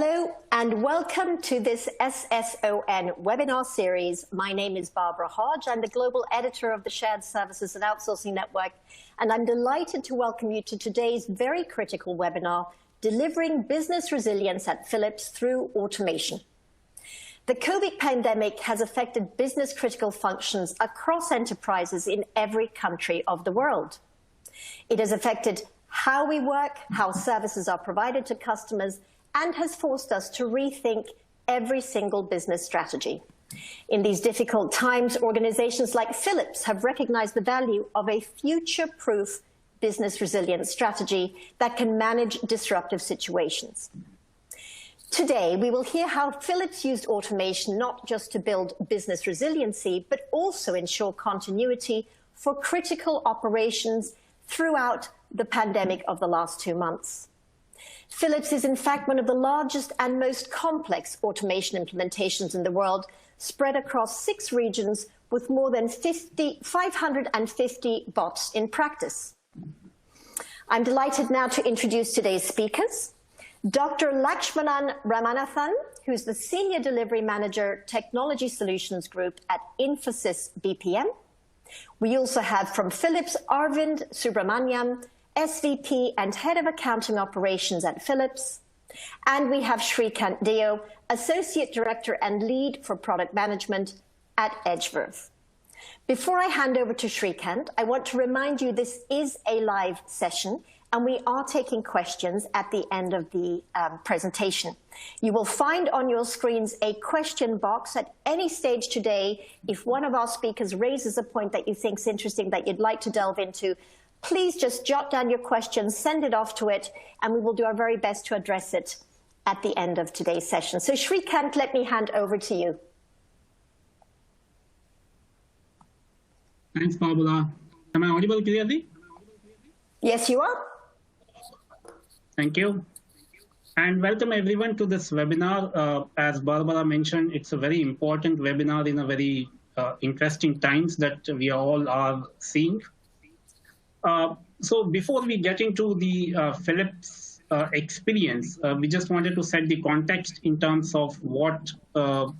Hello and welcome to this SSON webinar series. My name is Barbara Hodge. I'm the Global Editor of the Shared Services and Outsourcing Network, and I'm delighted to welcome you to today's very critical webinar, Delivering Business Resilience at Philips Through Automation. The COVID pandemic has affected business-critical functions across enterprises in every country of the world. It has affected how we work, how services are provided to customers, and has forced us to rethink every single business strategy. In these difficult times, organizations like Philips have recognized the value of a future-proof business resilience strategy that can manage disruptive situations. Today, we will hear how Philips used automation not just to build business resiliency, but also ensure continuity for critical operations throughout the pandemic of the last 2 months. Philips is in fact one of the largest and most complex automation implementations in the world, spread across 6 regions with more than 550 bots in practice. I'm delighted now to introduce today's speakers. Dr. Lakshmanan Ramanathan, who's the Senior Delivery Manager, Technology Solutions Group at Infosys BPM. We also have from Philips, Arvind Subramaniam, SVP and Head of Accounting Operations at Philips. And we have Shrikant Deo, Associate Director and Lead for Product Management at EdgeVerve. Before I hand over to Shrikant, I want to remind you this is a live session and we are taking questions at the end of the presentation. You will find on your screens a question box at any stage today. If one of our speakers raises a point that you think is interesting that you'd like to delve into, please just jot down your questions, send it off to it, and we will do our very best to address it at the end of today's session. So Shrikant, let me hand over to you. Thanks, Barbara. Am I audible clearly? Yes, you are. Thank you. And welcome everyone to this webinar. As Barbara mentioned, it's a very important webinar in a very interesting times that we all are seeing. So before we get into the Philips experience, we just wanted to set the context in terms of what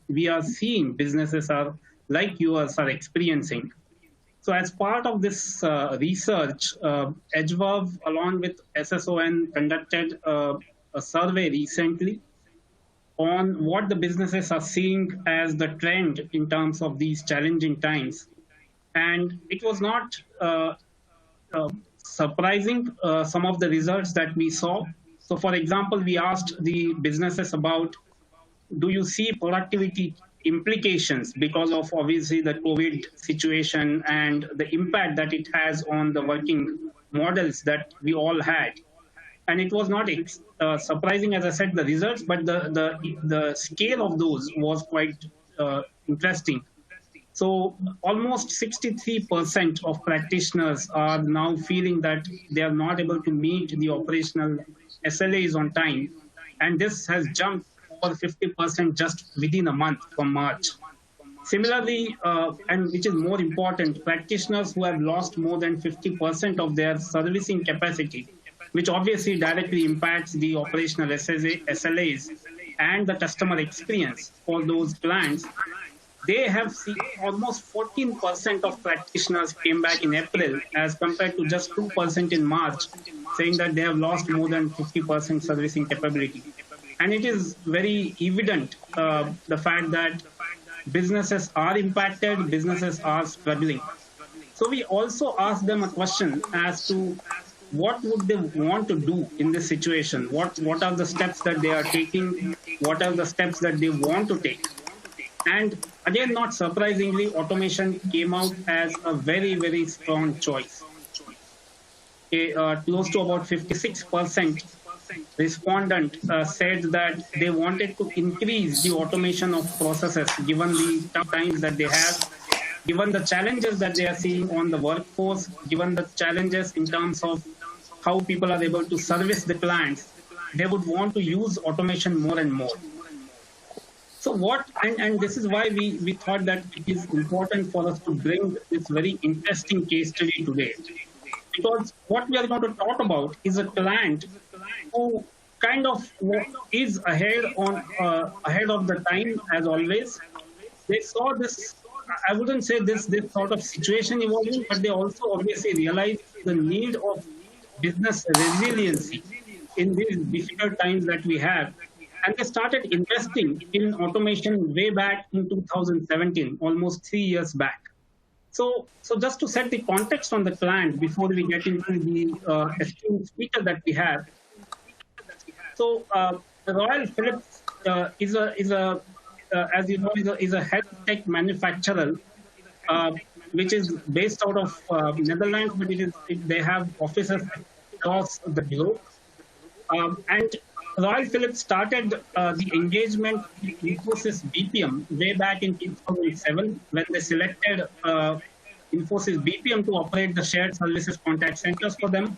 we are seeing businesses are like yours are experiencing. So as part of this research, EdgeVerve along with SSON conducted a survey recently on what the businesses are seeing as the trend in terms of these challenging times. And it was not surprising, some of the results that we saw. So for example, we asked the businesses about, do you see productivity implications because of obviously the COVID situation and the impact that it has on the working models that we all had. And it was not surprising, as I said, the results, but the scale of those was quite interesting. So almost 63% of practitioners are now feeling that they are not able to meet the operational SLAs on time. And this has jumped over 50% just within a month from March. Similarly, and which is more important, practitioners who have lost more than 50% of their servicing capacity, which obviously directly impacts the operational SLAs and the customer experience for those clients. They have seen almost 14% of practitioners came back in April as compared to just 2% in March, saying that they have lost more than 50% servicing capability. And it is very evident, the fact that businesses are impacted, businesses are struggling. So we also asked them a question as to what would they want to do in this situation? What are the steps that they are taking? What are the steps that they want to take? And again, not surprisingly, automation came out as a very, very strong choice. Close to about 56% respondent said that they wanted to increase the automation of processes given the tough times that they have, given the challenges that they are seeing on the workforce, given the challenges in terms of how people are able to service the clients. They would want to use automation more and more. So and this is why we thought that it is important for us to bring this very interesting case study today. Because what we are going to talk about is a client who kind of is ahead of the time as always. They saw this. I wouldn't say this sort of situation evolving, but they also obviously realized the need of business resiliency in these difficult times that we have. And they started investing in automation way back in 2017, almost 3 years back. So just to set the context on the client before we get into the esteemed speaker that we have. So Royal Philips is a as you know, is a health tech manufacturer, which is based out of Netherlands, but they have offices across the globe. And Royal Philips started the engagement with Infosys BPM way back in 2007 when they selected Infosys BPM to operate the shared services contact centers for them.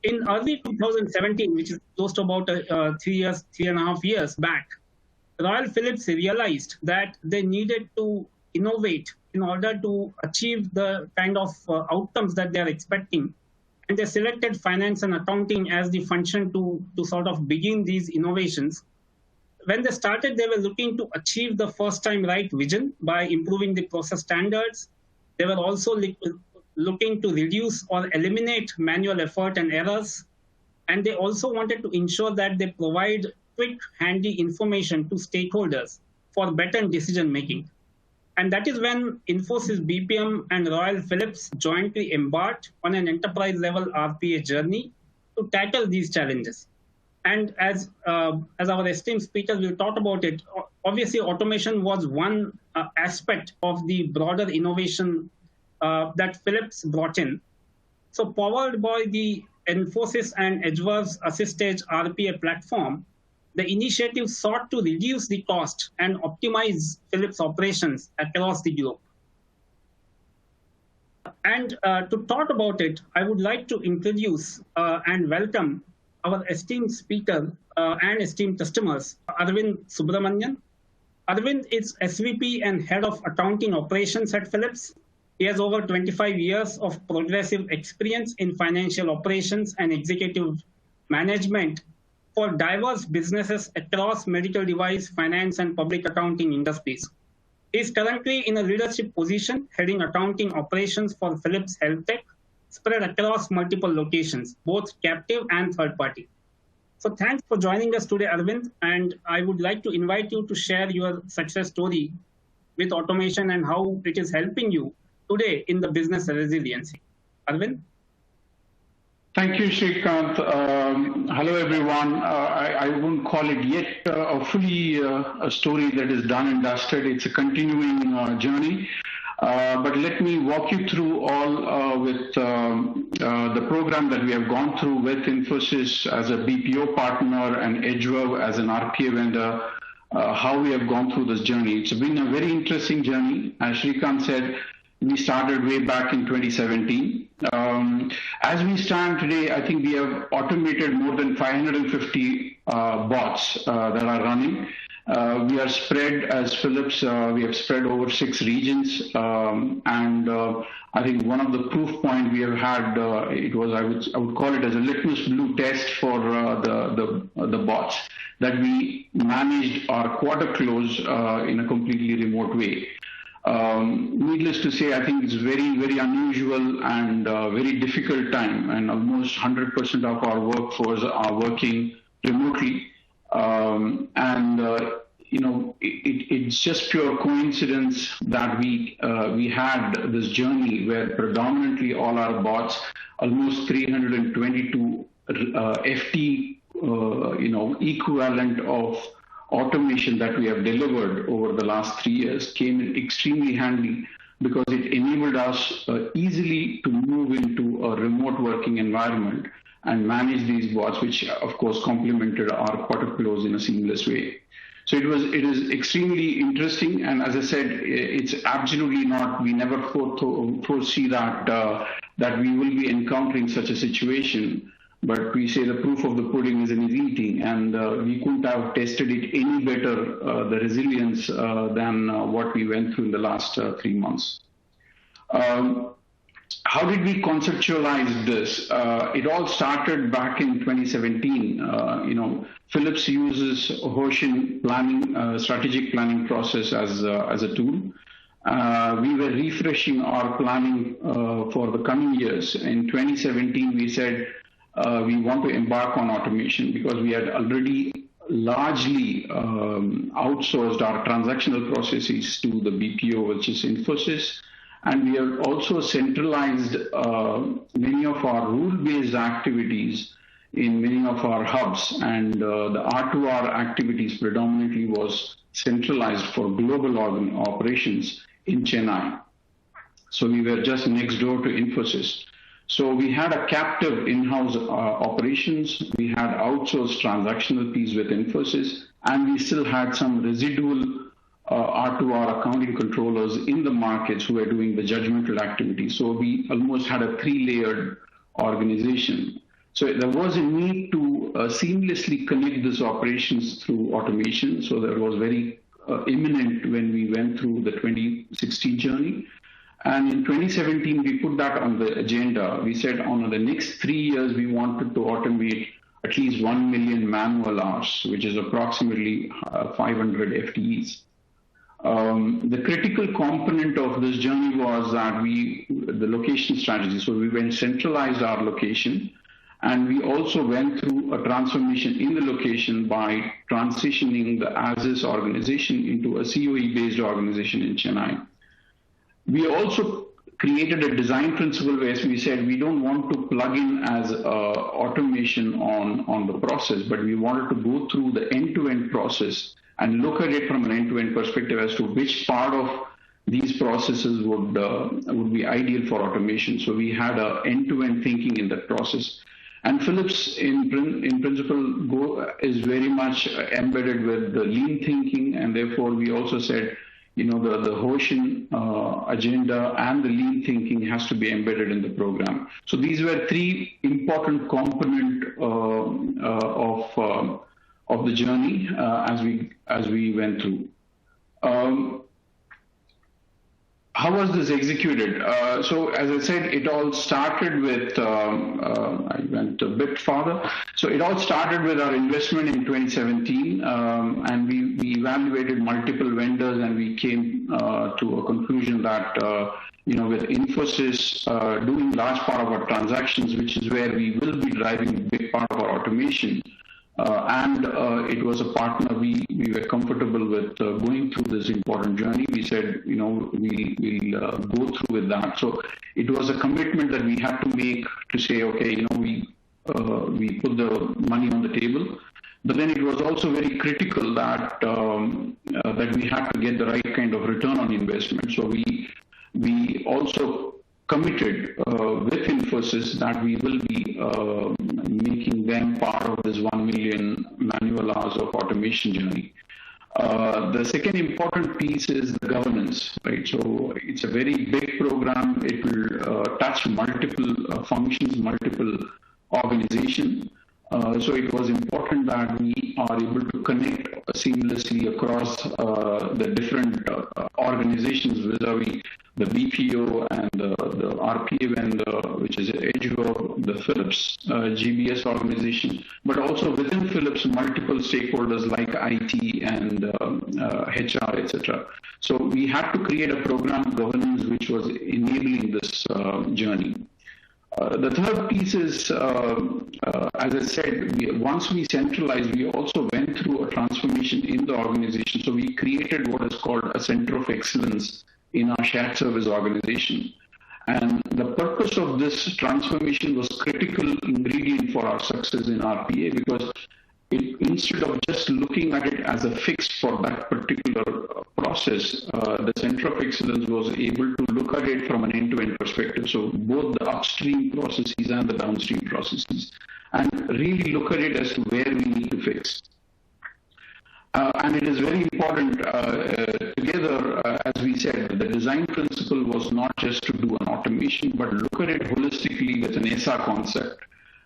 In early 2017, which is close to about 3.5 years back, Royal Philips realized that they needed to innovate in order to achieve the kind of outcomes that they are expecting. And they selected finance and accounting as the function to sort of begin these innovations. When they started, they were looking to achieve the first time right vision by improving the process standards. They were also looking to reduce or eliminate manual effort and errors. And they also wanted to ensure that they provide quick, handy information to stakeholders for better decision making. And that is when Infosys BPM and Royal Philips jointly embarked on an enterprise level RPA journey to tackle these challenges. And as our esteemed speakers will talk about it, obviously automation was one aspect of the broader innovation that Philips brought in. So powered by the Infosys and EdgeVerve's Assistage RPA platform, the initiative sought to reduce the cost and optimize Philips operations across the globe. And to talk about it, I would like to introduce and welcome our esteemed speaker and esteemed customers, Arvind Subramanian. Arvind is SVP and Head of Accounting Operations at Philips. He has over 25 years of progressive experience in financial operations and executive management for diverse businesses across medical device, finance, and public accounting industries. He is currently in a leadership position heading accounting operations for Philips Health Tech, spread across multiple locations, both captive and third party. So thanks for joining us today, Arvind, and I would like to invite you to share your success story with automation and how it is helping you today in the business resiliency. Arvind? Thank you, Srikanth. Hello, everyone. I won't call it yet fully a story that is done and dusted. It's a continuing journey. But let me walk you through all with the program that we have gone through with Infosys as a BPO partner and EdgeVerve as an RPA vendor, how we have gone through this journey. It's been a very interesting journey. As Srikanth said, we started way back in 2017. As we stand today, I think we have automated more than 550 bots that are running. We are spread as Philips, we have spread over 6 regions. And I think one of the proof points we have had, it was, I would call it as a litmus blue test for the bots, that we managed our quarter close in a completely remote way. Needless to say, I think it's very, very unusual and very difficult time, and almost 100% of our workforce are working remotely. You know, it's just pure coincidence that we had this journey where predominantly all our bots, almost 322 FT, equivalent of automation that we have delivered over the last 3 years came in extremely handy, because it enabled us easily to move into a remote working environment and manage these bots, which of course complemented our quarter close in a seamless way. So it is extremely interesting, and as I said, it's absolutely not, we never foresee that we will be encountering such a situation. But we say the proof of the pudding is in its eating, and we couldn't have tested it any better, the resilience, than what we went through in the last 3 months. How did we conceptualize this? It all started back in 2017. Philips uses Hoshin planning, strategic planning process as a tool. We were refreshing our planning for the coming years. In 2017, we said we want to embark on automation because we had already largely outsourced our transactional processes to the BPO, which is Infosys. And we have also centralized many of our rule-based activities in many of our hubs. And the R2R activities predominantly was centralized for global operations in Chennai. So we were just next door to Infosys. So we had a captive in-house operations. We had outsourced transactional piece with Infosys, and we still had some residual R2R accounting controllers in the markets who were doing the judgmental activities. So we almost had a three-layered organization. So there was a need to seamlessly connect these operations through automation. So that was very imminent when we went through the 2016 journey. And in 2017, we put that on the agenda. We said on the next 3 years, we wanted to automate at least 1 million manual hours, which is approximately 500 FTEs. The critical component of this journey was that the location strategy. So we went centralized our location, and we also went through a transformation in the location by transitioning the as-is organization into a COE-based organization in Chennai. We also created a design principle where we said we don't want to plug in as automation on the process, but we wanted to go through the end-to-end process and look at it from an end-to-end perspective as to which part of these processes would be ideal for automation. So we had an end-to-end thinking in that process. And Philips, in principle, is very much embedded with the lean thinking, and therefore we also said, the Hoshin agenda and the lean thinking has to be embedded in the program. So these were three important components of the journey as we went through. How was this executed? So as I said, it all started with, I went a bit farther. So it all started with our investment in 2017, and we evaluated multiple vendors, and we came to a conclusion that, with Infosys doing large part of our transactions, which is where we will be driving a big part of our automation, and it was a partner we were comfortable with going through this important journey. We said, we'll go through with that. So it was a commitment that we had to make to say, okay, we put the money on the table. But then it was also very critical that that we had to get the right kind of return on investment. So we also committed with Infosys that we will be making them part of this 1 million manual hours of automation journey. The second important piece is the governance, right? So it's a very big program. It will touch multiple functions, multiple organizations. So it was important that we are able to connect seamlessly across the different organizations vis-a-vis the BPO and the RPA vendor, which is EdgeVerve, the Philips GBS organization, but also within Philips, multiple stakeholders like IT and HR, etc. So we had to create a program governance which was enabling this journey. The third piece is, as I said, once we centralized, we also went through a transformation in the organization. So we created what is called a center of excellence in our shared service organization. And the purpose of this transformation was critical ingredient for our success in RPA, because instead of just looking at it as a fix for that particular process, the center of excellence was able to look at it from an end-to-end perspective. So both the upstream processes and the downstream processes, and really look at it as to where we need to fix. And it is very important together, as we said, the design principle was not just to do an automation, but look at it holistically with an SR concept.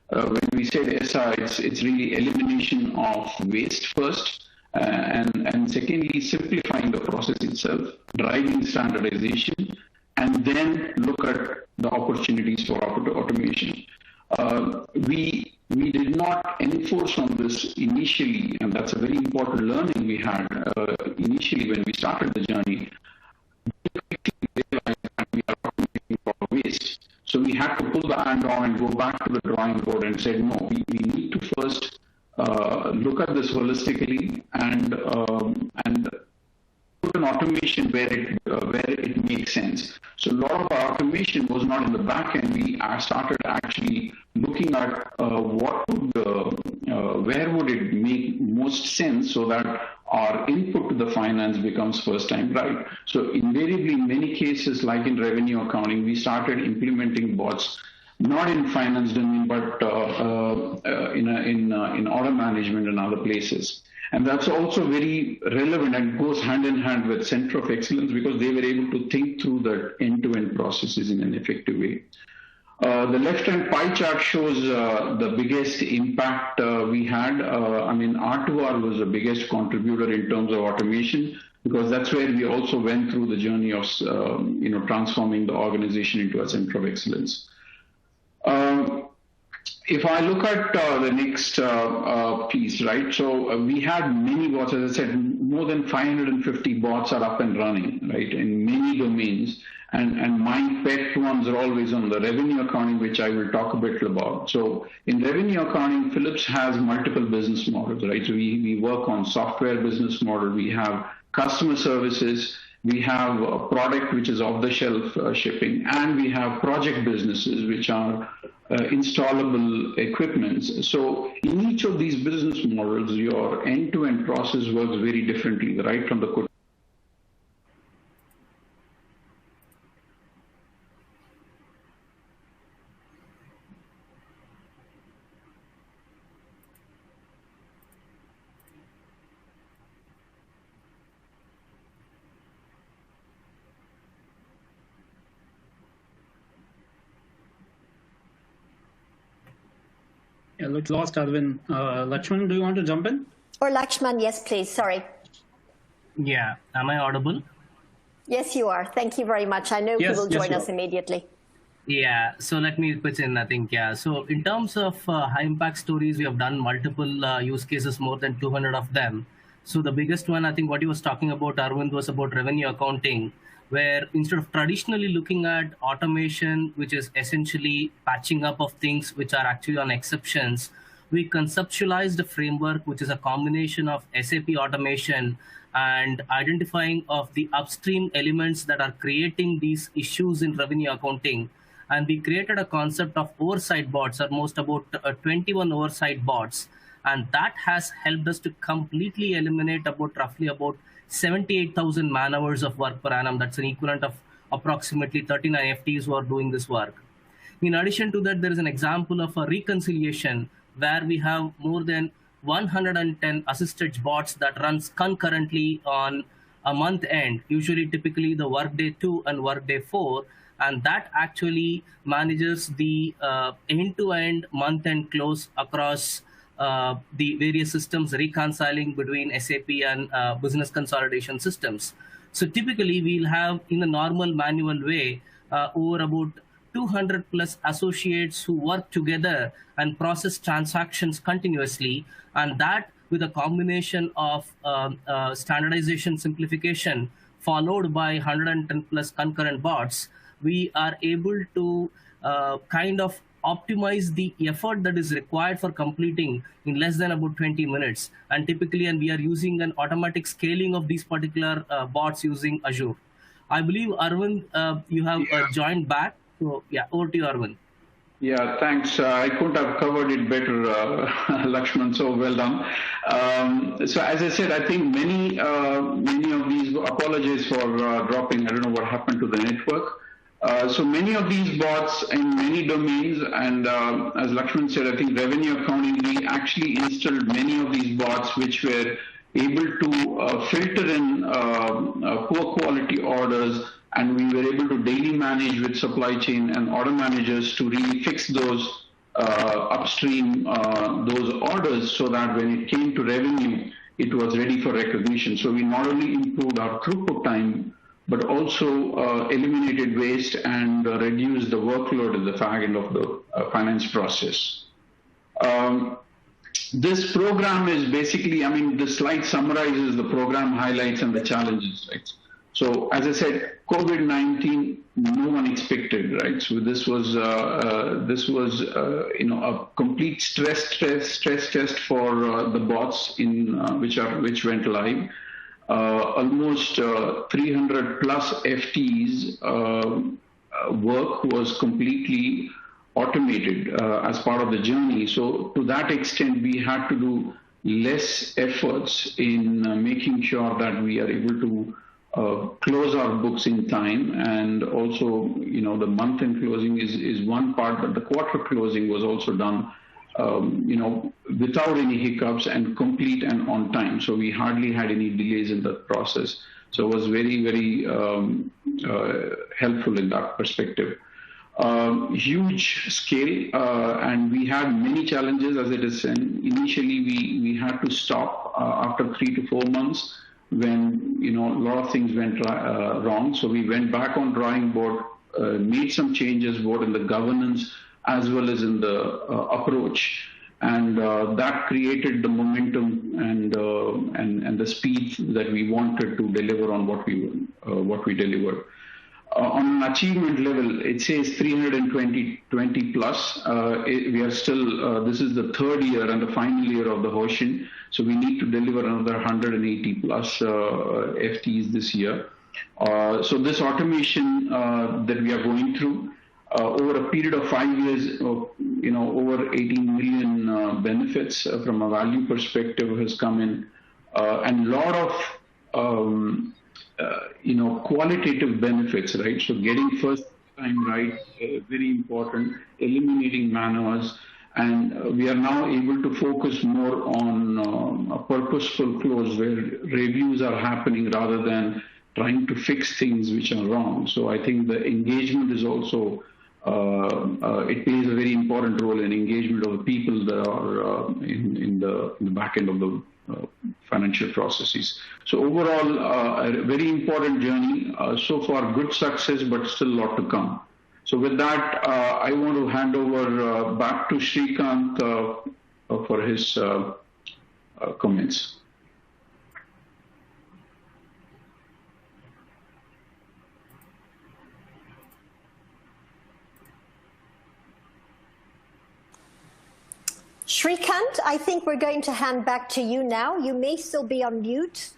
When we said SR, it's really elimination of waste first, and secondly, simplifying the process itself, driving standardization, and then look at the opportunities for automation. We did not enforce on this initially, and that's a very important learning we had initially when we started the journey. We realized that we are automating a lot of waste. So we had to pull the hand on and go back to the drawing board and say, no, we need to first look at this holistically and put an automation where it makes sense. So a lot of our automation was not in the back end. We started actually looking at where would it make most sense so that our input to the finance becomes first time right. So invariably, in many cases, like in revenue accounting, we started implementing bots, not in finance domain, but in order management and other places. And that's also very relevant and goes hand in hand with Center of Excellence because they were able to think through the end-to-end processes in an effective way. The left-hand pie chart shows the biggest impact we had. R2R was the biggest contributor in terms of automation because that's where we also went through the journey of transforming the organization into a Center of Excellence. If I look at the next piece, right? So we had many bots, as I said, more than 550 bots are up and running, right, in many domains. And my pet ones are always on the revenue accounting, which I will talk a bit about. So in revenue accounting, Philips has multiple business models, right? So we work on software business model. We have customer services. We have a product which is off-the-shelf shipping, and we have project businesses which are installable equipments. So in each of these business models, your end-to-end process works very differently, right from the Yeah, looks lost, Arvind. Lakshman, do you want to jump in? Or Lakshman, yes, please. Sorry. Yeah. Am I audible? Yes, you are. Thank you very much. I know he will join us immediately. Yeah. So let me pitch in, I think. Yeah. So in terms of high impact stories, we have done multiple use cases, more than 200 of them. So the biggest one, I think what he was talking about, Arvind, was about revenue accounting, where instead of traditionally looking at automation, which is essentially patching up of things which are actually on exceptions, we conceptualized a framework which is a combination of SAP automation and identifying of the upstream elements that are creating these issues in revenue accounting. And we created a concept of oversight bots, almost about 21 oversight bots. And that has helped us to completely eliminate roughly about 78,000 man hours of work per annum. That's an equivalent of approximately 39 FTEs who are doing this work. In addition to that, there is an example of a reconciliation where we have more than 110 assisted bots that runs concurrently on a month end, usually typically the workday 2 and workday 4. And that actually manages the end-to-end month-end close across the various systems, reconciling between SAP and business consolidation systems. So typically we'll have, in a normal manual way, over about 200 plus associates who work together and process transactions continuously. And that with a combination of standardization simplification followed by 110 plus concurrent bots, we are able to kind of optimize the effort that is required for completing in less than about 20 minutes. And typically, and we are using an automatic scaling of these particular bots using Azure. I believe, Arvind, you have joined back. So yeah, over to you, Arvind. Yeah, thanks. I couldn't have covered it better, Lakshman, so well done. So as I said, I think many of these, apologies for dropping, I don't know what happened to the network. So many of these bots in many domains, and as Lakshman said, I think revenue accounting, we actually installed many of these bots which were able to filter in poor quality orders, and we were able to daily manage with supply chain and order managers to really fix those upstream, those orders, so that when it came to revenue, it was ready for recognition. So we not only improved our throughput time, but also eliminated waste and reduced the workload at the fag end of the finance process. This program is basically, I mean, the slide summarizes the program highlights and the challenges, right? So as I said, COVID-19, no one expected, right? So this was you know, a complete stress test for the bots which went live. Almost 300 plus FTEs work was completely automated as part of the journey. So to that extent, we had to do less efforts in making sure that we are able to close our books in time, and also, you know, the month-end closing is one part, but the quarter closing was also done, you know, without any hiccups and complete and on time. So we hardly had any delays in that process. So it was very, very helpful in that perspective. Huge scale, and we had many challenges as it is. And initially, we had to stop after 3 to 4 months when, you know, a lot of things went wrong. So we went back on drawing board, made some changes both in the governance as well as in the approach, and that created the momentum and the speed that we wanted to deliver on what we delivered. On an achievement level, it says 320 plus. We are still, this is the third year and the final year of the Hoshin. So we need to deliver another 180 plus FTEs this year. So this automation that we are going through, over a period of 5 years, you know, over 18 million benefits from a value perspective has come in, and a lot of you know, qualitative benefits, right? So getting first time right, very important, eliminating man-hours, and we are now able to focus more on a purposeful close where reviews are happening rather than trying to fix things which are wrong. So I think the engagement is also, it plays a very important role in engagement of the people that are in the back end of the financial processes. So overall, a very important journey. So far, good success, but still a lot to come. So with that, I want to hand over back to Srikanth for his comments. Srikanth, I think we're going to hand back to you now. You may still be on mute.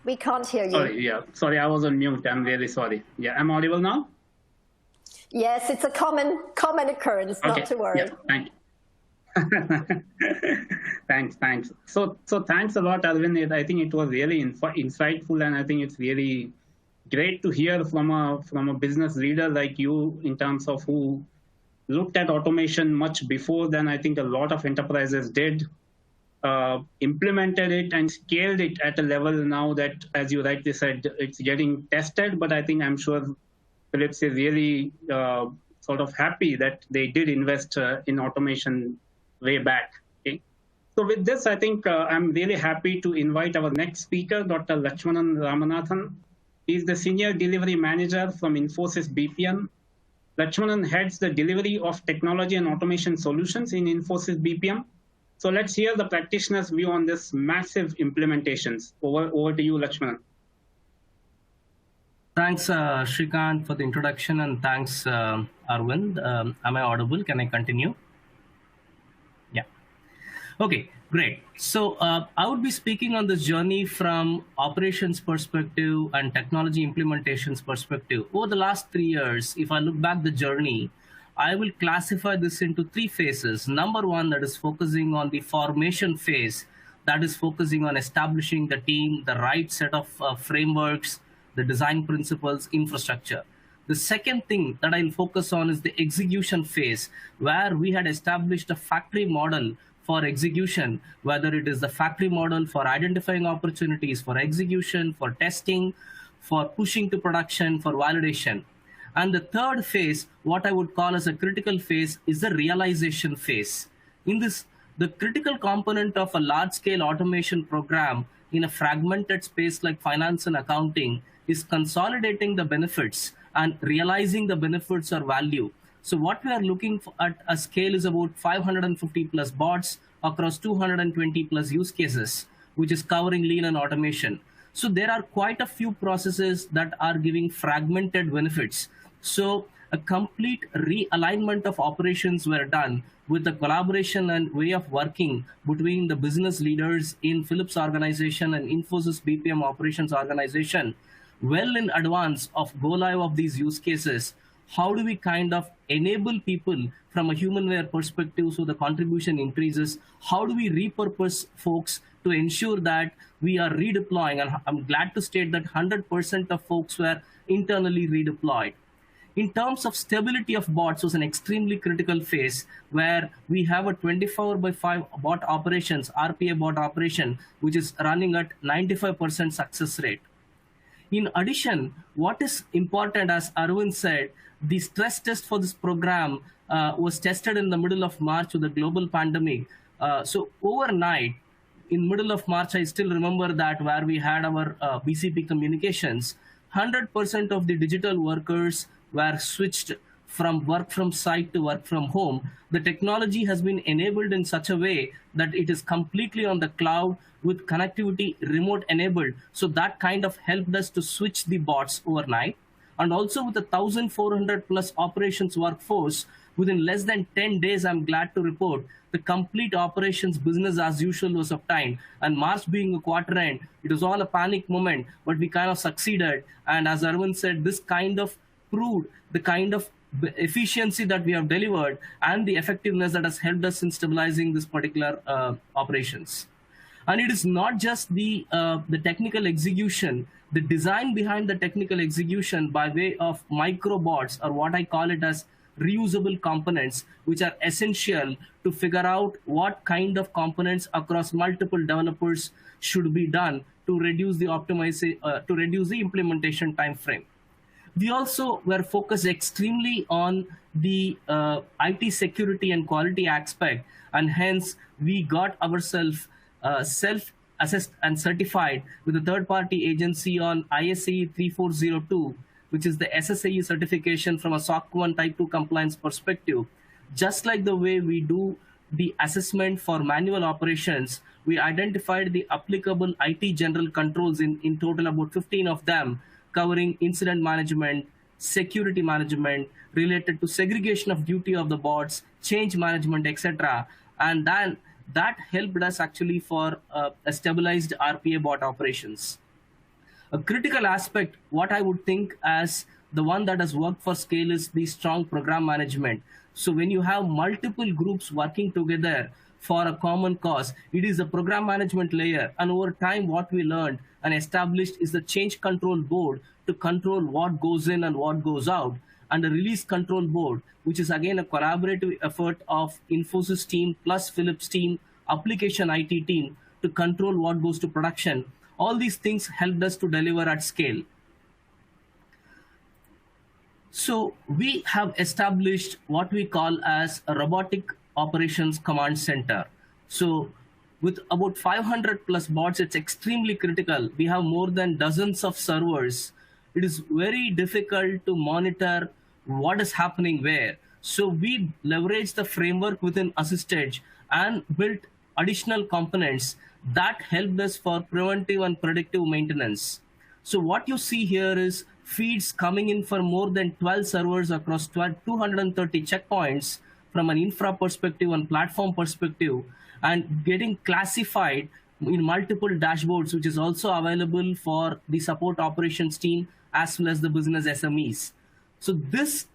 We can't hear you. Sorry, yeah. Sorry, I was on mute. I'm really sorry. Yeah, I'm audible now? Yes, it's a common occurrence, okay. Not to worry. Yeah, thank you. Thanks. So thanks a lot, Arvind. I think it was really insightful, and I think it's really great to hear from a business leader like you in terms of who looked at automation much before than I think a lot of enterprises did, implemented it and scaled it at a level now that, as you rightly said, it's getting tested. But I think I'm sure Philips is really sort of happy that they did invest in automation way back. Okay? So with this, I think I'm really happy to invite our next speaker, Dr. Lakshmanan Ramanathan. He's the Senior Delivery Manager from Infosys BPM. Lakshmanan heads the delivery of technology and automation solutions in Infosys BPM. So let's hear the practitioner's view on this massive implementations. Over to you, Lakshmanan. Thanks, Srikanth, for the introduction, and thanks, Arvind. Am I audible? Can I continue? Yeah. Okay, great. So I would be speaking on this journey from operations perspective and technology implementations perspective. Over the last 3 years, if I look back the journey, I will classify this into 3 phases. Number 1, that is focusing on the formation phase, that is focusing on establishing the team, the right set of frameworks, the design principles, infrastructure. The second thing that I'll focus on is the execution phase, where we had established a factory model for execution, whether it is the factory model for identifying opportunities, for execution, for testing, for pushing to production, for validation. And the third phase, what I would call as a critical phase, is the realization phase. In this, the critical component of a large-scale automation program in a fragmented space like finance and accounting is consolidating the benefits and realizing the benefits or value. So what we are looking at a scale is about 550 plus bots across 220 plus use cases, which is covering lean and automation. So there are quite a few processes that are giving fragmented benefits. So a complete realignment of operations were done with the collaboration and way of working between the business leaders in Philips organization and Infosys BPM operations organization well in advance of go live of these use cases. How do we kind of enable people from a humanware perspective so the contribution increases? How do we repurpose folks to ensure that we are redeploying? And I'm glad to state that 100% of folks were internally redeployed. In terms of stability of bots was an extremely critical phase where we have a 24/5 bot operations, RPA bot operation, which is running at 95% success rate. In addition, what is important, as Arvind said, the stress test for this program was tested in the middle of March with the global pandemic. So overnight, in middle of March, I still remember that where we had our BCP communications, 100% of the digital workers were switched from work from site to work from home. The technology has been enabled in such a way that it is completely on the cloud with connectivity remote enabled. So that kind of helped us to switch the bots overnight. And also with the 1,400 plus operations workforce, within less than 10 days, I'm glad to report, the complete operations business as usual was obtained. And March being a quarter end, it was all a panic moment, but we kind of succeeded. And as Arvind said, this kind of proved the kind of efficiency that we have delivered and the effectiveness that has helped us in stabilizing this particular operations. And it is not just the technical execution, the design behind the technical execution by way of microbots, or what I call it as reusable components, which are essential to figure out what kind of components across multiple developers should be done to reduce the to reduce the implementation time frame. We also were focused extremely on the IT security and quality aspect, and hence we got ourselves self-assessed and certified with a third-party agency on ISAE 3402, which is the SSAE certification from a SOC 1 Type 2 compliance perspective. Just like the way we do the assessment for manual operations, we identified the applicable IT general controls in total about 15 of them, covering incident management, security management, related to segregation of duty of the bots, change management, etc. And then that helped us actually for a stabilized RPA bot operations. A critical aspect, what I would think as the one that has worked for scale, is the strong program management. So when you have multiple groups working together for a common cause, it is a program management layer. And over time, what we learned and established is the change control board to control what goes in and what goes out, and a release control board, which is again a collaborative effort of Infosys team plus Philips team, application IT team to control what goes to production. All these things helped us to deliver at scale. So we have established what we call as a robotic operations command center. So with about 500 plus bots, it's extremely critical. We have more than dozens of servers. It is very difficult to monitor what is happening where. So we leveraged the framework within Assistage and built additional components that helped us for preventive and predictive maintenance. So what you see here is feeds coming in for more than 12 servers across 230 checkpoints from an infra perspective and platform perspective, and getting classified in multiple dashboards, which is also available for the support operations team as well as the business SMEs. So this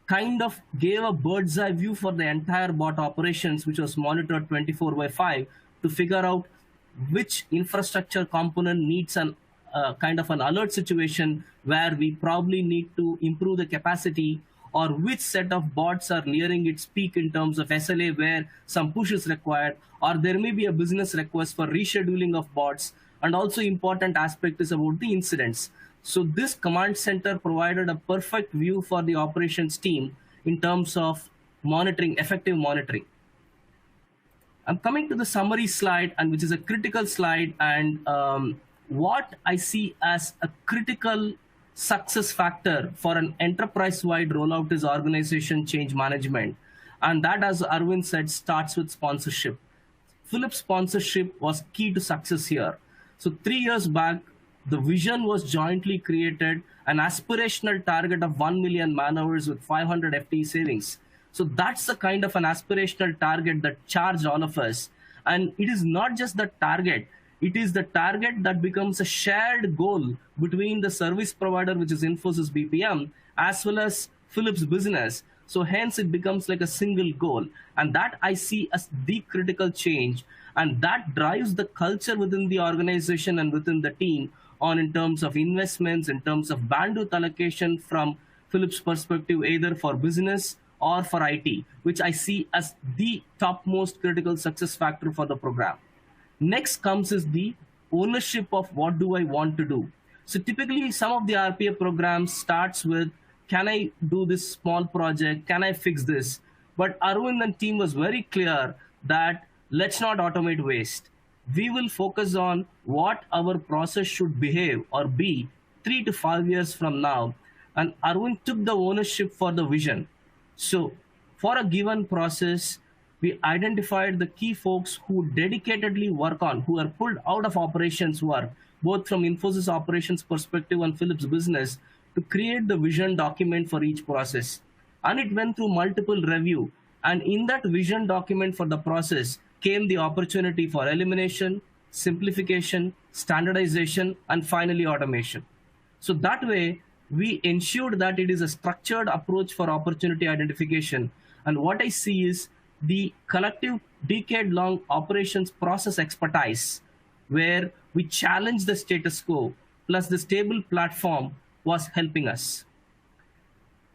kind of gave a bird's eye view for the entire bot operations, which was monitored 24/5 to figure out which infrastructure component needs an kind of an alert situation where we probably need to improve the capacity, or which set of bots are nearing its peak in terms of SLA where some push is required, or there may be a business request for rescheduling of bots. And also important aspect is about the incidents. So this command center provided a perfect view for the operations team in terms of monitoring, effective monitoring. I'm coming to the summary slide, and which is a critical slide, and what I see as a critical success factor for an enterprise-wide rollout is organization change management. And that, as Arvind said, starts with sponsorship. Philips sponsorship was key to success here. So 3 years back, the vision was jointly created, an aspirational target of 1 million man hours with 500 FTE savings. So that's the kind of an aspirational target that charged all of us. And it is not just the target, it is the target that becomes a shared goal between the service provider, which is Infosys BPM, as well as Philips business. So hence it becomes like a single goal. And that I see as the critical change. And that drives the culture within the organization and within the team on in terms of investments, in terms of bandwidth allocation from Philips perspective, either for business or for IT, which I see as the topmost critical success factor for the program. Next comes is the ownership of what do I want to do. So typically some of the RPA programs starts with, can I do this small project? Can I fix this? But Arvind and team was very clear that let's not automate waste. We will focus on what our process should behave or be 3 to 5 years from now. And Arvind took the ownership for the vision. So for a given process, we identified the key folks who dedicatedly work on, who are pulled out of operations work, both from Infosys operations perspective and Philips business, to create the vision document for each process. And it went through multiple review. And in that vision document for the process came the opportunity for elimination, simplification, standardization, and finally automation. So that way, we ensured that it is a structured approach for opportunity identification. And what I see is the collective decade-long operations process expertise, where we challenge the status quo, plus the stable platform was helping us.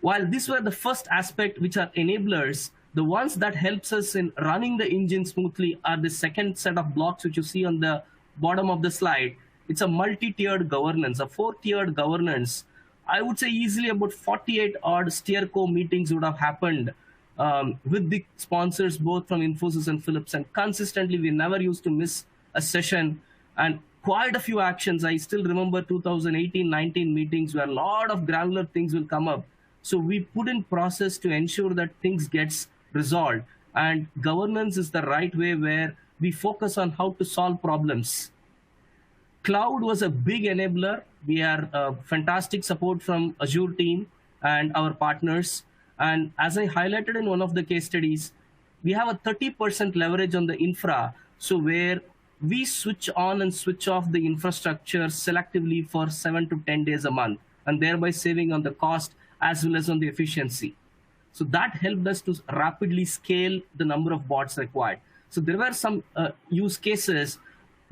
While these were the first aspect, which are enablers, the ones that helps us in running the engine smoothly are the second set of blocks, which you see on the bottom of the slide. It's a multi-tiered governance, a 4-tiered governance. I would say easily about 48 odd steerco meetings would have happened with the sponsors, both from Infosys and Philips. And consistently, we never used to miss a session, and quite a few actions. I still remember 2018-19 meetings where a lot of granular things will come up. So we put in process to ensure that things gets resolved. And governance is the right way where we focus on how to solve problems. Cloud was a big enabler. We had fantastic support from Azure team and our partners. And as I highlighted in one of the case studies, we have a 30% leverage on the infra. So where we switch on and switch off the infrastructure selectively for 7 to 10 days a month, and thereby saving on the cost as well as on the efficiency. So that helped us to rapidly scale the number of bots required. So there were some use cases.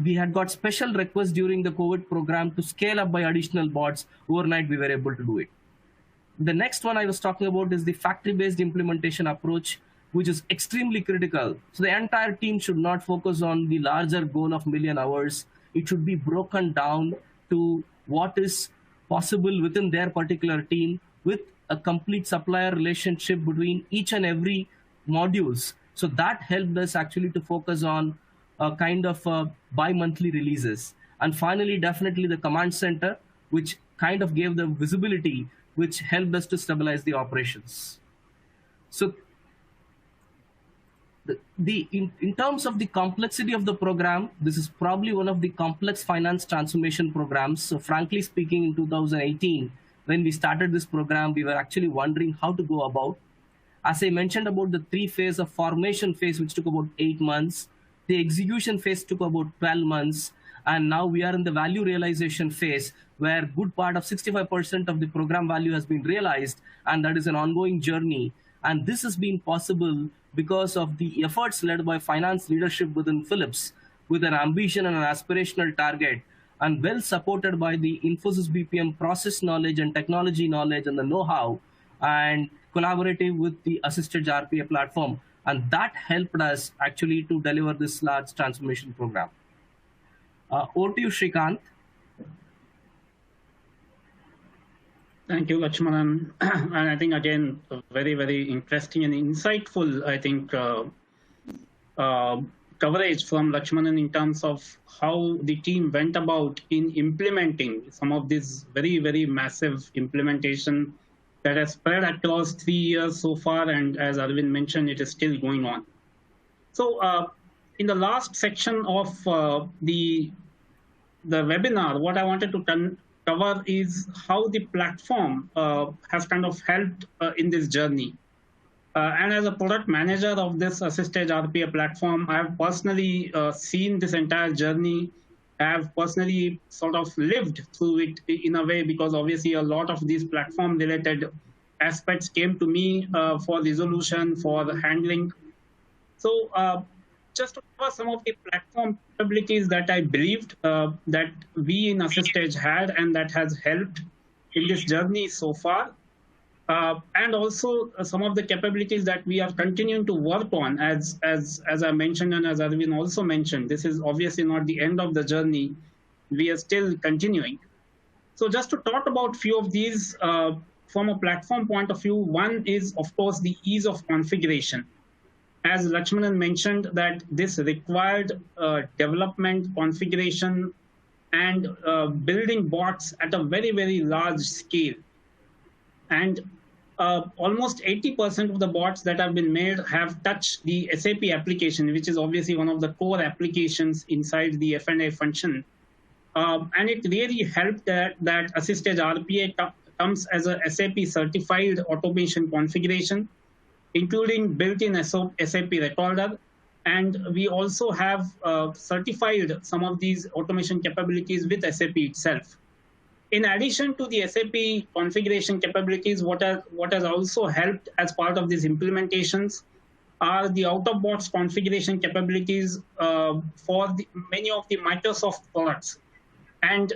We had got special requests during the COVID program to scale up by additional bots. Overnight, we were able to do it. The next one I was talking about is the factory-based implementation approach, which is extremely critical. So the entire team should not focus on the larger goal of 1 million hours. It should be broken down to what is possible within their particular team with a complete supplier relationship between each and every modules. So that helped us actually to focus on a kind of bi-monthly releases. And finally, definitely the command center, which kind of gave the visibility, which helped us to stabilize the operations. So in terms of the complexity of the program, this is probably one of the complex finance transformation programs. So frankly speaking, in 2018, when we started this program, we were actually wondering how to go about. As I mentioned about the 3 phase of formation phase, which took about 8 months, the execution phase took about 12 months, and now we are in the value realization phase, where good part of 65% of the program value has been realized, and that is an ongoing journey. And this has been possible because of the efforts led by finance leadership within Philips, with an ambition and an aspirational target, and well supported by the Infosys BPM process knowledge and technology knowledge and the know-how, and collaborative with the assisted RPA platform. And that helped us actually to deliver this large transformation program. Over to you, Shrikant. Thank you, Lakshmanan. And I think, again, very, very interesting and insightful, I think, coverage from Lakshmanan in terms of how the team went about in implementing some of this very, very massive implementation that has spread across 3 years so far. And as Arvind mentioned, it is still going on. So in the last section of the webinar, what I wanted to cover is how the platform has kind of helped in this journey. And as a product manager of this Assist-Edge RPA platform, I have personally seen this entire journey. I have personally sort of lived through it in a way, because obviously a lot of these platform-related aspects came to me for resolution, for handling. So just to cover some of the platform capabilities that I believed that we in Assist-Edge had and that has helped in this journey so far. And also some of the capabilities that we are continuing to work on, as I mentioned and as Arvind also mentioned, this is obviously not the end of the journey. We are still continuing. So just to talk about a few of these from a platform point of view, one is, of course, the ease of configuration. As Lakshmanan mentioned, that this required development, configuration, and building bots at a very, very large scale. And almost 80% of the bots that have been made have touched the SAP application, which is obviously one of the core applications inside the F&A function. And it really helped that Assist-Edge RPA comes as a SAP certified automation configuration, including built-in SAP recorder. And we also have certified some of these automation capabilities with SAP itself. In addition to the SAP configuration capabilities, what has also helped as part of these implementations are the out-of-box configuration capabilities for many of the Microsoft products. And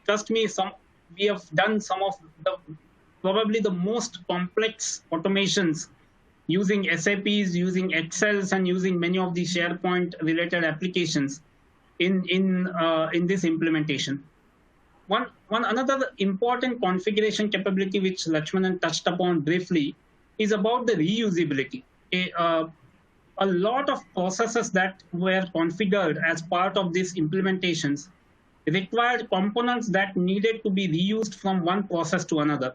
trust me, we have done some of probably the most complex automations using SAPs, using Excels, and using many of the SharePoint-related applications in this implementation. Another important configuration capability which Lakshmanan touched upon briefly is about the reusability. A lot of processes that were configured as part of these implementations required components that needed to be reused from one process to another.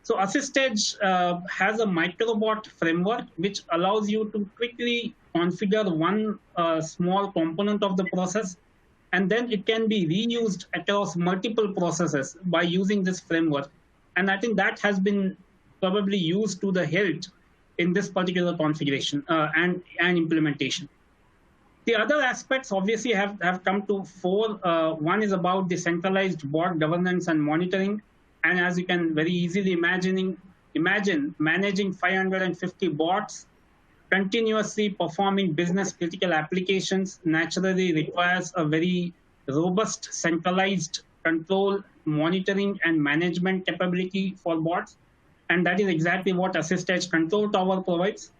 So Assist-Edge has a microbot framework which allows you to quickly configure one small component of the process, and then it can be reused across multiple processes by using this framework. And I think that has been probably used to the hilt in this particular configuration and implementation. The other aspects obviously have come to fore. One is about the centralized bot governance and monitoring. And as you can very easily imagine managing 550 bots, continuously performing business critical applications naturally requires a very robust centralized control, monitoring, and management capability for bots. And that is exactly what Assist-Edge Control Tower provides.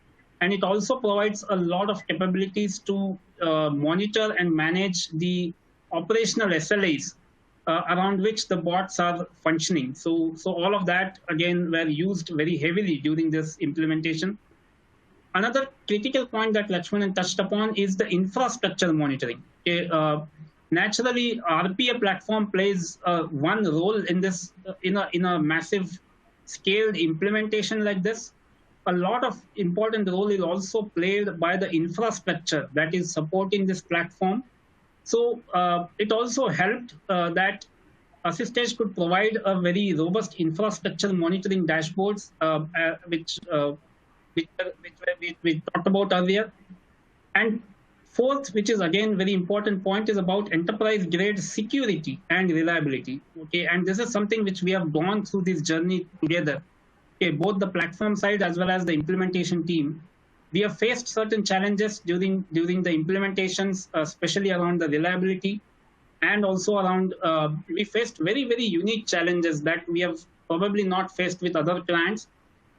And it also provides a lot of capabilities to monitor and manage the operational SLAs around which the bots are functioning. So all of that, again, were used very heavily during this implementation. Another critical point that Lakshmanan touched upon is the infrastructure monitoring. Naturally, RPA platform plays one role in this in a massive scaled implementation like this. A lot of important role is also played by the infrastructure that is supporting this platform. So it also helped that Assist-Edge could provide a very robust infrastructure monitoring dashboards, which we talked about earlier. And fourth, which is again very important point, is about enterprise grade security and reliability. Okay, and this is something which we have gone through this journey together. Okay, both the platform side as well as the implementation team. We have faced certain challenges during the implementations, especially around the reliability, and also around we faced very, very unique challenges that we have probably not faced with other clients,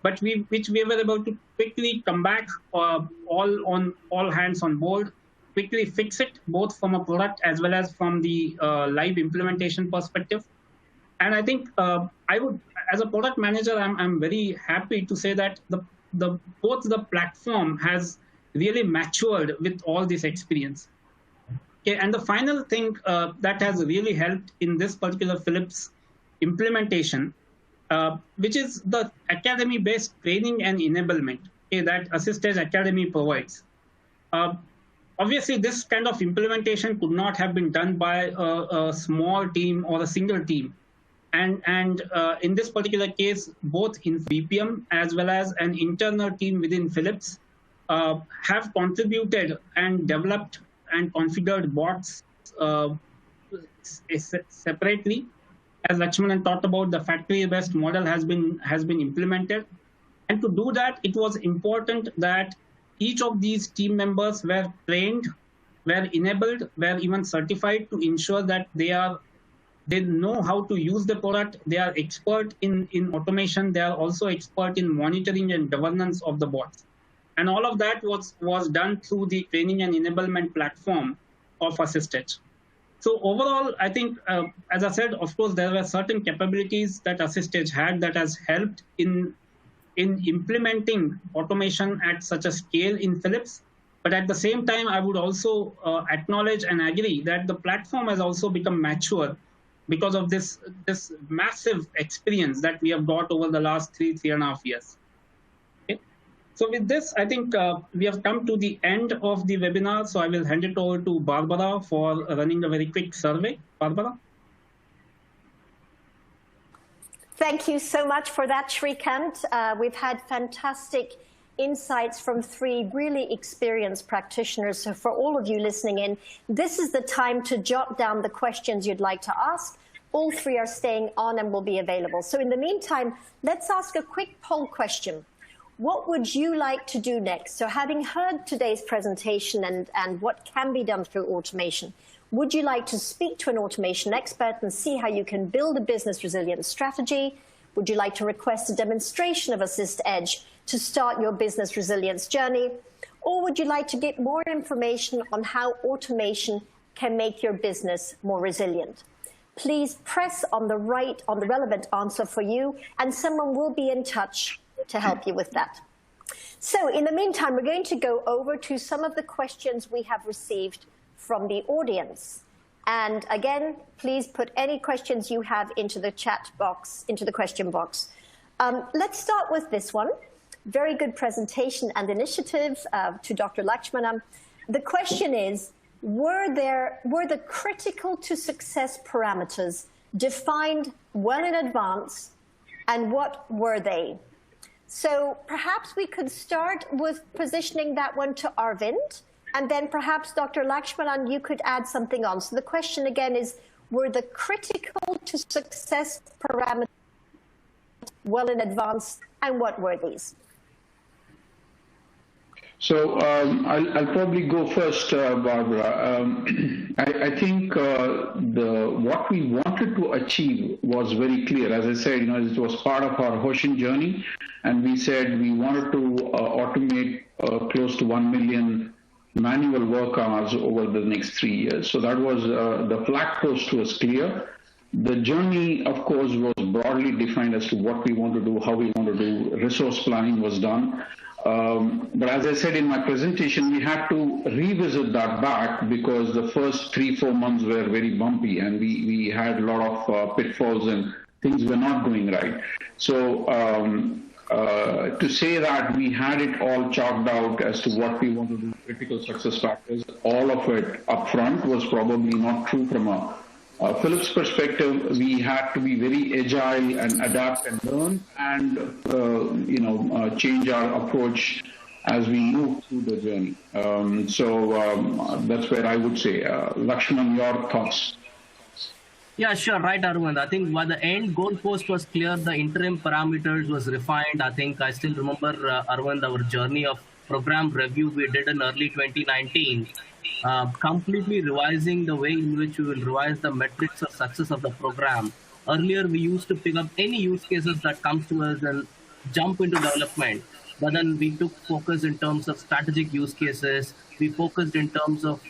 but which we were able to quickly come back all hands on board, quickly fix it, both from a product as well as from the live implementation perspective. And I think I would, as a product manager, I'm very happy to say that both the platform has really matured with all this experience. Okay, and the final thing that has really helped in this particular Philips implementation, which is the academy-based training and enablement, okay, that Assist-Edge Academy provides. Obviously, this kind of implementation could not have been done by a small team or a single team. And in this particular case, both in BPM as well as an internal team within Philips have contributed and developed and configured bots separately. As Lakshmanan talked about, the factory-based model has been implemented. And to do that, it was important that each of these team members were trained, were enabled, were even certified to ensure that they know how to use the product. They are expert in automation. They are also expert in monitoring and governance of the bots. And all of that was done through the training and enablement platform of Assist-Edge. So overall, I think, as I said, of course, there were certain capabilities that Assist-Edge had that has helped in implementing automation at such a scale in Philips. But at the same time, I would also acknowledge and agree that the platform has also become mature because of this massive experience that we have got over the last 3.5 years. Okay. So with this, I think we have come to the end of the webinar. So I will hand it over to Barbara for running a very quick survey. Barbara? Thank you so much for that, Shrikant. We've had fantastic insights from 3 really experienced practitioners. So for all of you listening in, this is the time to jot down the questions you'd like to ask. All 3 are staying on and will be available. So in the meantime, let's ask a quick poll question. What would you like to do next? So having heard today's presentation and what can be done through automation, would you like to speak to an automation expert and see how you can build a business resilience strategy? Would you like to request a demonstration of Assist-Edge to start your business resilience journey? Or would you like to get more information on how automation can make your business more resilient? Please press on the relevant answer for you, and someone will be in touch to help you with that. So in the meantime, we're going to go over to some of the questions we have received from the audience. And again, please put any questions you have into the chat box, into the question box. Let's start with this one. Very good presentation and initiative to Dr. Lakshmanan. The question is, were the critical to success parameters defined well in advance, and what were they? So perhaps we could start with positioning that one to Arvind, and then perhaps Dr. Lakshmanan, you could add something on. So the question again is, were the critical to success parameters well in advance, and what were these? So I'll probably go first, Barbara. I think what we wanted to achieve was very clear. As I said, it was part of our Hoshin journey, and we said we wanted to automate close to 1 million manual work hours over the next 3 years. So that was the flag post was clear. The journey, of course, was broadly defined as to what we want to do, how we want to do. Resource planning was done. But as I said in my presentation, we had to revisit that back because the first 3-4 months were very bumpy, and we had a lot of pitfalls and things were not going right. So to say that we had it all chalked out as to what we want to do, critical success factors, all of it upfront was probably not true from a Philips perspective. We had to be very agile and adapt and learn and change our approach as we move through the journey. That's where I would say, Lakshman, your thoughts. Yeah, sure. Right, Arvind. I think while the end goalpost was clear, the interim parameters was refined. I think I still remember, Arvind, our journey of program review we did in early 2019, completely revising the way in which we will revise the metrics of success of the program. Earlier, we used to pick up any use cases that comes to us and jump into development. But then we took focus in terms of strategic use cases. We focused in terms of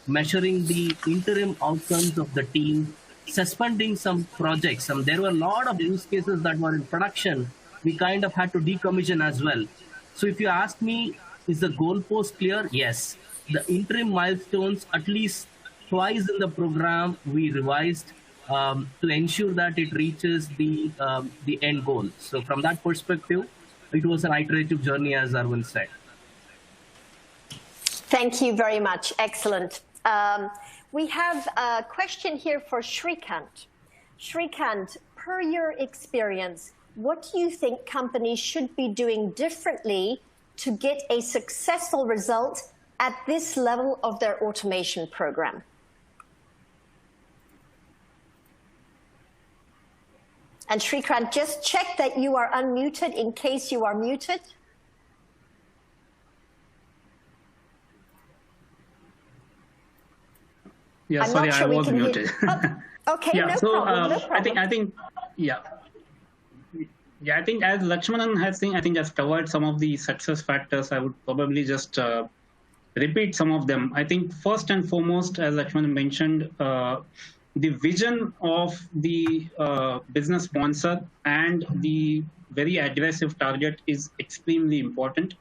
measuring the interim outcomes of the team, suspending some projects. There were a lot of use cases that were in production. We kind of had to decommission as well. So if you ask me, Is the goalpost clear? Yes. The interim milestones, at least twice in the program, we revised to ensure that it reaches the end goal. So from that perspective, it was an iterative journey, as Arvind said. Thank you very much. Excellent. We have a question here for Shrikant. Shrikant, per your experience, what do you think companies should be doing differently to get a successful result at this level of their automation program? And Shrikant, just check that you are unmuted in case you are muted. Yeah, I'm sorry, not sure I was muted. Okay, yeah, no so problem, no problem. I think, yeah, I think as Lakshmanan has seen, I think has covered some of the success factors. I would probably just repeat some of them. I think first and foremost, as Lakshmanan mentioned, the vision of the business sponsor and the very aggressive target is extremely important.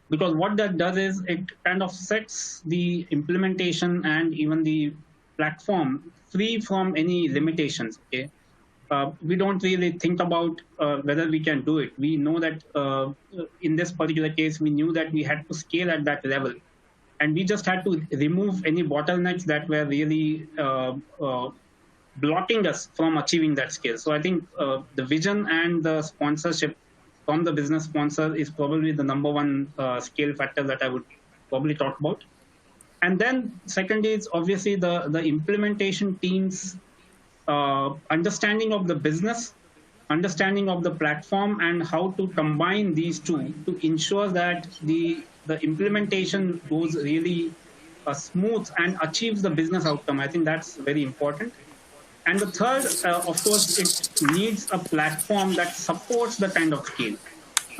Because what that does is it kind of sets the implementation and even the platform free from any limitations. Okay, we don't really think about whether we can do it. We know that in this particular case, we knew that we had to scale at that level, and we just had to remove any bottlenecks that were really blocking us from achieving that scale. So I think the vision and the sponsorship from the business sponsor is probably the number one scale factor that I would probably talk about. And then second is obviously the implementation team's understanding of the business, understanding of the platform, and how to combine these two to ensure that the implementation goes really smooth and achieves the business outcome. I think that's very important. And the third, of course, it needs a platform that supports the kind of scale.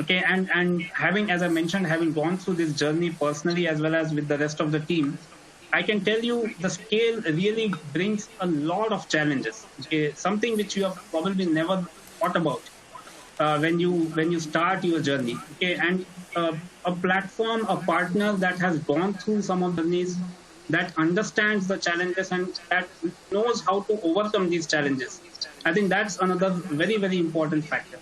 Okay, and having, as I mentioned, having gone through this journey personally as well as with the rest of the team, I can tell you the scale really brings a lot of challenges. Okay, something which you have probably never thought about when you start your journey. Okay, and a platform, a partner that has gone through some of the needs, that understands the challenges and that knows how to overcome these challenges. I think that's another very, very important factor.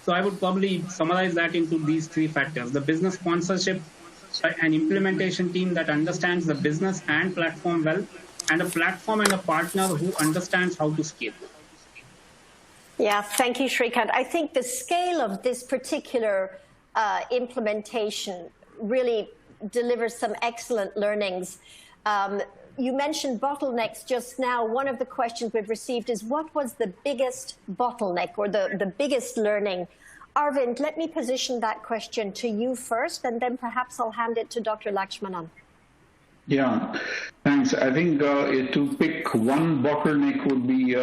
So I would probably summarize that into these three factors: the business sponsorship, an implementation team that understands the business and platform well, and a platform and a partner who understands how to scale. Yeah, thank you, Shrikant. I think the scale of this particular implementation really delivers some excellent learnings. You mentioned bottlenecks just now. One of the questions we've received is, what was the biggest bottleneck or the biggest learning? Arvind, let me position that question to you first, and then perhaps I'll hand it to Dr. Lakshmanan. Yeah, thanks. I think to pick one bottleneck would be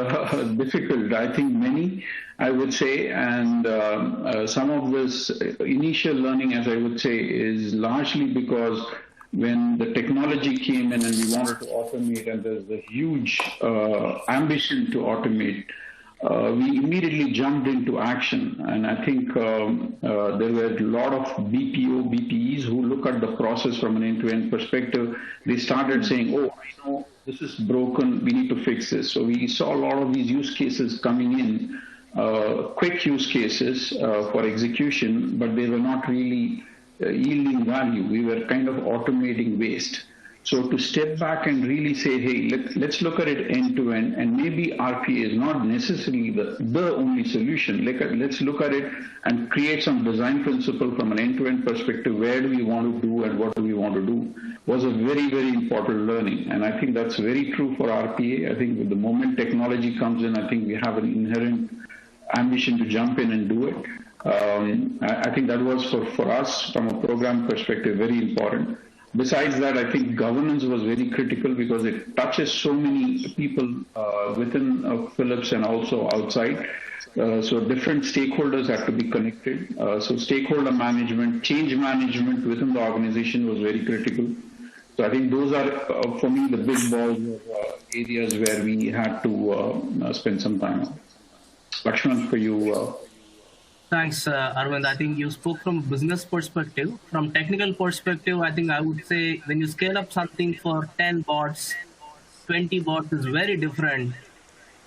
difficult. I think many, I would say, and some of this initial learning, as I would say, is largely because when the technology came in and we wanted to automate, and there's a huge ambition to automate, we immediately jumped into action. And I think there were a lot of BPO, BPEs who look at the process from an end-to-end perspective. They started saying, oh, I know this is broken, we need to fix this. So we saw a lot of these use cases coming in, quick use cases for execution, but they were not really yielding value. We were kind of automating waste. So to step back and really say, hey, let's look at it end to end, and maybe RPA is not necessarily the only solution. Let's look at it and create some design principle from an end-to-end perspective. Where do we want to do and what do we want to do was a very, very important learning. And I think that's very true for RPA. I think with the moment technology comes in, I think we have an inherent ambition to jump in and do it. I think that was for us from a program perspective very important. Besides that, I think governance was very critical because it touches so many people within Philips and also outside. So different stakeholders have to be connected. So stakeholder management, change management within the organization was very critical. So I think those are, for me, the big balls of areas where we had to spend some time on. Lakshman, for you. Thanks, Arvind. I think you spoke from business perspective. From technical perspective, I think I would say when you scale up something for 10 bots, 20 bots is very different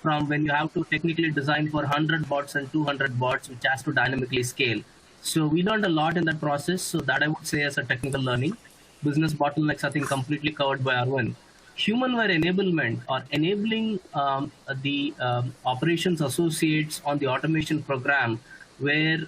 from when you have to technically design for 100 bots and 200 bots, which has to dynamically scale. So we learned a lot in that process. So that I would say as a technical learning. Business bottlenecks, I think, completely covered by Arvind. Humanware enablement or enabling the operations associates on the automation program where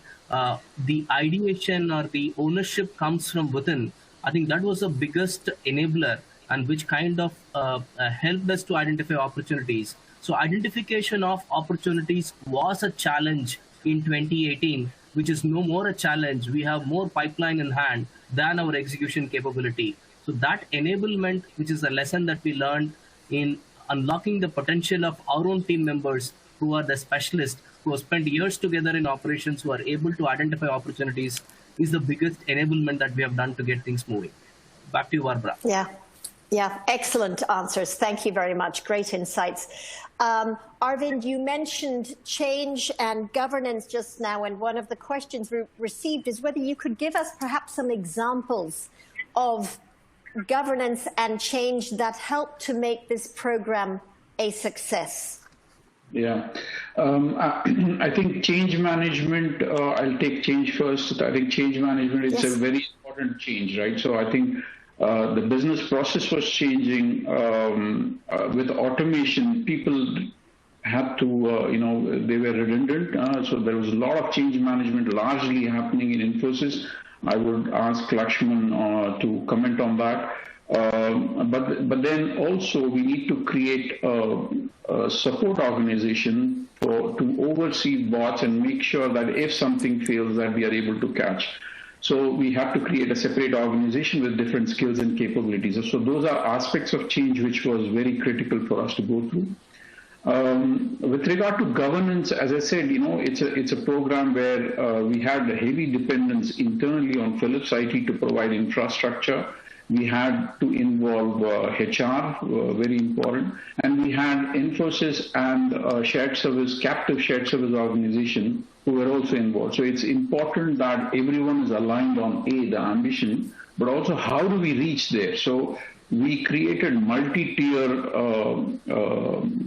the ideation or the ownership comes from within. I think that was the biggest enabler and which kind of helped us to identify opportunities. So identification of opportunities was a challenge in 2018, which is no more a challenge. We have more pipeline in hand than our execution capability. So that enablement, which is a lesson that we learned in unlocking the potential of our own team members who are the specialists, who have spent years together in operations, who are able to identify opportunities, is the biggest enablement that we have done to get things moving. Back to you, Barbara. Yeah, excellent answers. Thank you very much. Great insights. Arvind, you mentioned change and governance just now, and one of the questions we received is whether you could give us perhaps some examples of governance and change that helped to make this program a success. Yeah, I think change management, I'll take change first. I think change management is a very important change, right? So I think the business process was changing. With automation, people had to, they were redundant. So there was a lot of change management largely happening in Infosys. I would ask Lakshman to comment on that. But then also we need to create a support organization to oversee bots and make sure that if something fails that we are able to catch. So we have to create a separate organization with different skills and capabilities. So those are aspects of change which was very critical for us to go through. With regard to governance, as I said, it's a program where we had a heavy dependence internally on Philips IT to provide infrastructure. We had to involve HR, very important, and we had Infosys and captive shared service organization who were also involved. So it's important that everyone is aligned on the ambition, but also how do we reach there? So we created multi-tier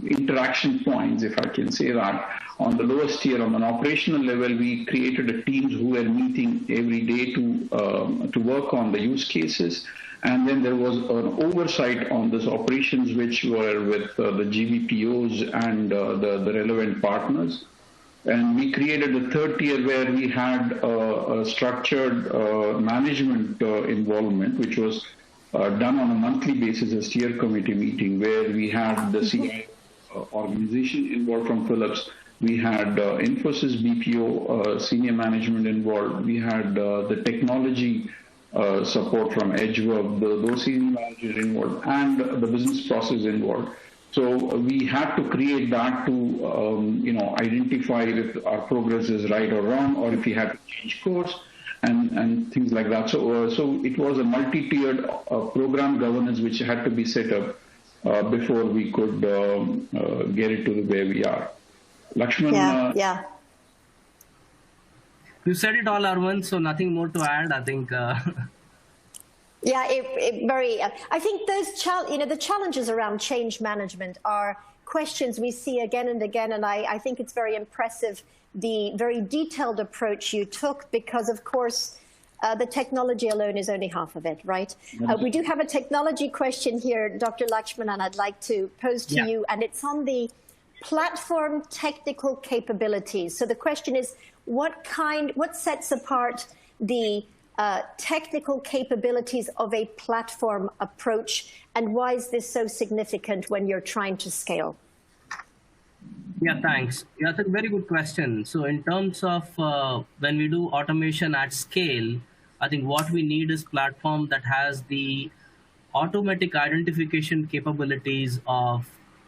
interaction points, if I can say that. On the lowest tier, on an operational level, we created teams who were meeting every day to work on the use cases. And then there was an oversight on these operations, which were with the GBPOs and the relevant partners. And we created a third tier where we had a structured management involvement, which was done on a monthly basis as steer committee meeting, where we had the CI organization involved from Philips. We had Infosys BPO senior management involved. We had the technology support from EdgeVerve, those senior managers involved, and the business process involved. So we had to create that to identify if our progress is right or wrong, or if we had to change course and things like that. So it was a multi-tiered program governance which had to be set up before we could get it to where we are. Lakshman? Yeah. You said it all, Arvind, so nothing more to add, I think. Yeah, I think the challenges around change management are questions we see again and again, and I think it's very impressive, the very detailed approach you took, because of course the technology alone is only half of it, right? We do have a technology question here, Dr. Lakshman, and I'd like to pose to you, and it's on the platform technical capabilities. So the question is, what sets apart the technical capabilities of a platform approach, and why is this so significant when you're trying to scale? Yeah, thanks. Yeah, that's a very good question. So in terms of when we do automation at scale, I think what we need is platform that has the automatic identification capabilities of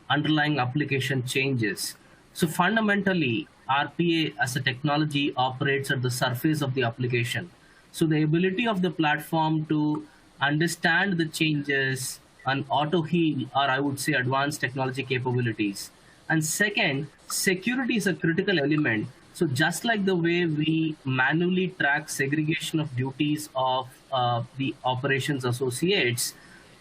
underlying application changes. So fundamentally, RPA as a technology operates at the surface of the application. So the ability of the platform to understand the changes and auto-heal are, I would say, advanced technology capabilities. And second, security is a critical element. So just like the way we manually track segregation of duties of the operations associates,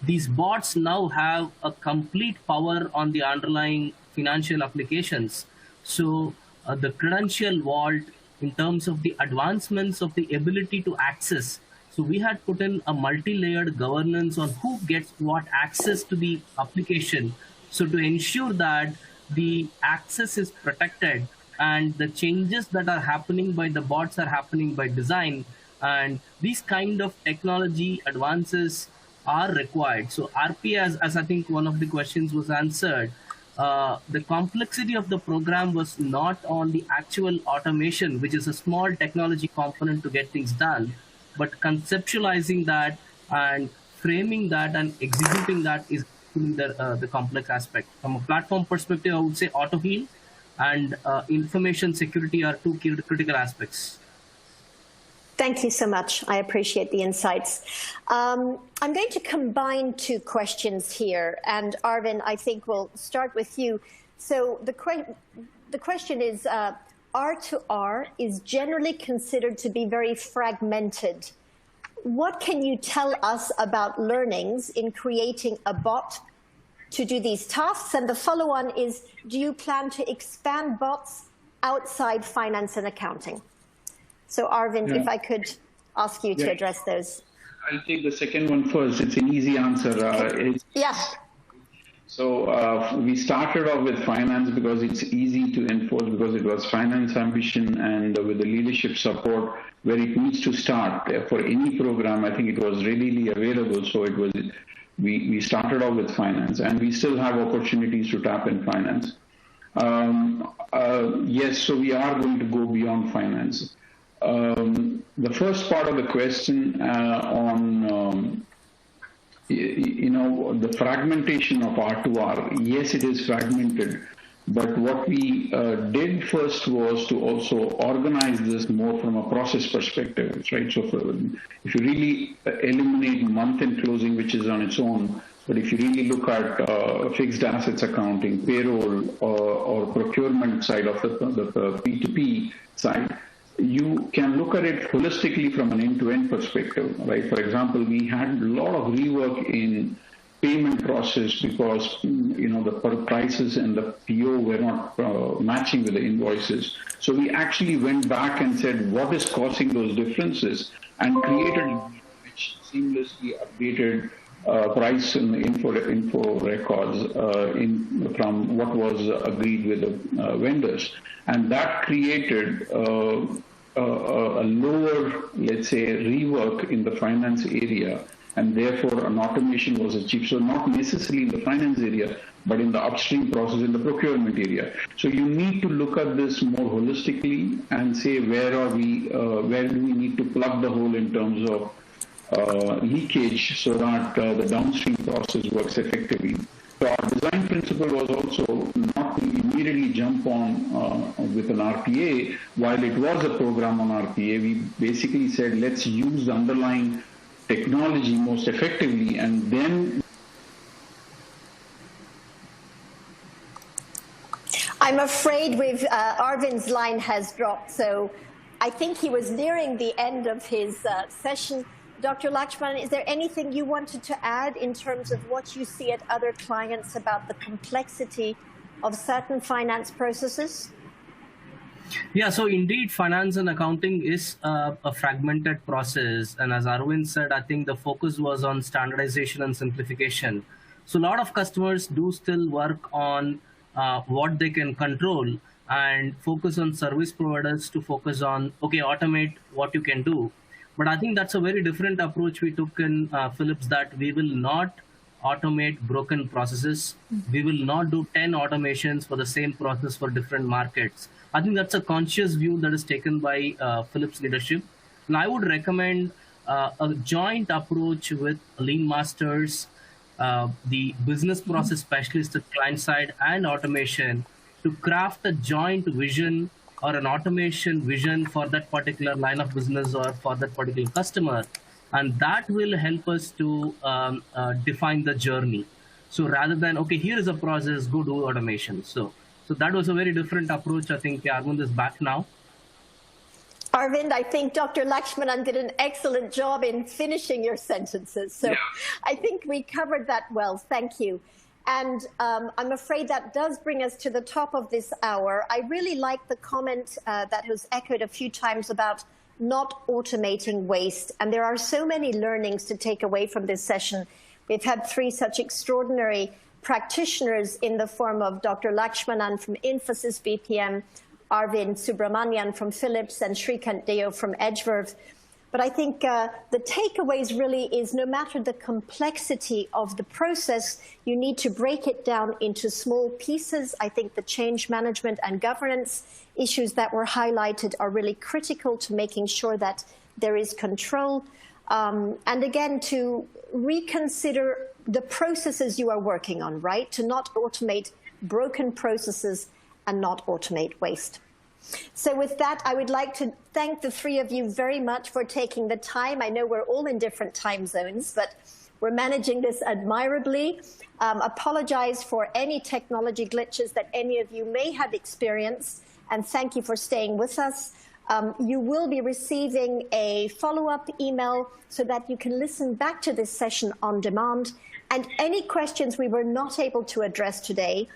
these bots now have a complete power on the underlying financial applications. So the credential vault, in terms of the advancements of the ability to access, so we had put in a multi-layered governance on who gets what access to the application. So to ensure that the access is protected and the changes that are happening by the bots are happening by design, and these kind of technology advances are required. So RPA, as I think one of the questions was answered, the complexity of the program was not on the actual automation, which is a small technology component to get things done, but conceptualizing that and framing that and executing that is the complex aspect. From a platform perspective, I would say auto heal and information security are two critical aspects. Thank you so much. I appreciate the insights. I'm going to combine two questions here. And Arvind, I think we'll start with you. So the question is, R2R is generally considered to be very fragmented. What can you tell us about learnings in creating a bot to do these tasks? And the follow-on is, do you plan to expand bots outside finance and accounting? So Arvind, if I could ask you to address those. I'll take the second one first. It's an easy answer. So we started off with finance because it's easy to enforce, because it was finance ambition, and with the leadership support where it needs to start for any program. I think it was readily available. So it was, we started off with finance, and we still have opportunities to tap in finance. Yes, so we are going to go beyond finance. The first part of the question on the fragmentation of R2R, yes, it is fragmented, but what we did first was to also organize this more from a process perspective, right? So if you really eliminate month-end closing, which is on its own, but if you really look at fixed assets accounting, payroll, or procurement side of the P2P side, you can look at it holistically from an end-to-end perspective, right? For example, we had a lot of rework in payment process because, the prices and the PO were not matching with the invoices. So we actually went back and said, what is causing those differences? And created which seamlessly updated price and info records from what was agreed with the vendors. And that created a lower, let's say, rework in the finance area, and therefore an automation was achieved. So not necessarily in the finance area, but in the upstream process in the procurement area. So you need to look at this more holistically and say, where do we need to plug the hole in terms of leakage so that the downstream process works effectively. So our design principle was also not to immediately jump on with an RPA. While it was a program on RPA, we basically said, let's use the underlying technology most effectively, and then... I'm afraid Arvind's line has dropped, so I think he was nearing the end of his session. Dr. Lakshman, is there anything you wanted to add in terms of what you see at other clients about the complexity of certain finance processes? Yeah, so indeed, finance and accounting is a fragmented process. And as Arvind said, I think the focus was on standardization and simplification. So a lot of customers do still work on what they can control and focus on service providers to focus on, okay, automate what you can do. But I think that's a very different approach we took in Philips, that we will not automate broken processes. We will not do 10 automations for the same process for different markets. I think that's a conscious view that is taken by Philips leadership. And I would recommend a joint approach with Lean Masters, the business process specialist at client side, and automation to craft a joint vision or an automation vision for that particular line of business or for that particular customer. And that will help us to define the journey. So rather than, okay, here is a process, go do automation. So that was a very different approach. I think Arvind is back now. Arvind, I think Dr. Lakshmanan did an excellent job in finishing your sentences. So yeah. I think we covered that well. Thank you. And I'm afraid that does bring us to the top of this hour. I really like the comment that was echoed a few times about not automating waste. And there are so many learnings to take away from this session. We've had 3 such extraordinary practitioners in the form of Dr. Lakshmanan from Infosys BPM, Arvind Subramanian from Philips, and Shrikant Deo from EdgeVerve. But I think the takeaways really is no matter the complexity of the process, you need to break it down into small pieces. I think the change management and governance issues that were highlighted are really critical to making sure that there is control. And again, to reconsider the processes you are working on, right? To not automate broken processes and not automate waste. So with that, I would like to thank the 3 of you very much for taking the time. I know we're all in different time zones, but we're managing this admirably. Apologize for any technology glitches that any of you may have experienced, and thank you for staying with us. You will be receiving a follow-up email so that you can listen back to this session on demand. And any questions we were not able to address today,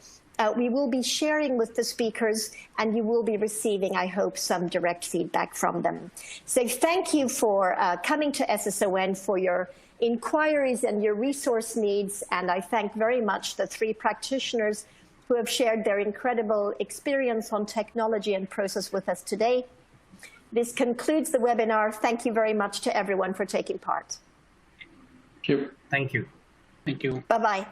we will be sharing with the speakers, and you will be receiving, I hope, some direct feedback from them. So thank you for coming to SSON, for your inquiries and your resource needs. And I thank very much the 3 practitioners who have shared their incredible experience on technology and process with us today. This concludes the webinar. Thank you very much to everyone for taking part. Thank you. Thank you. Thank you. Bye-bye.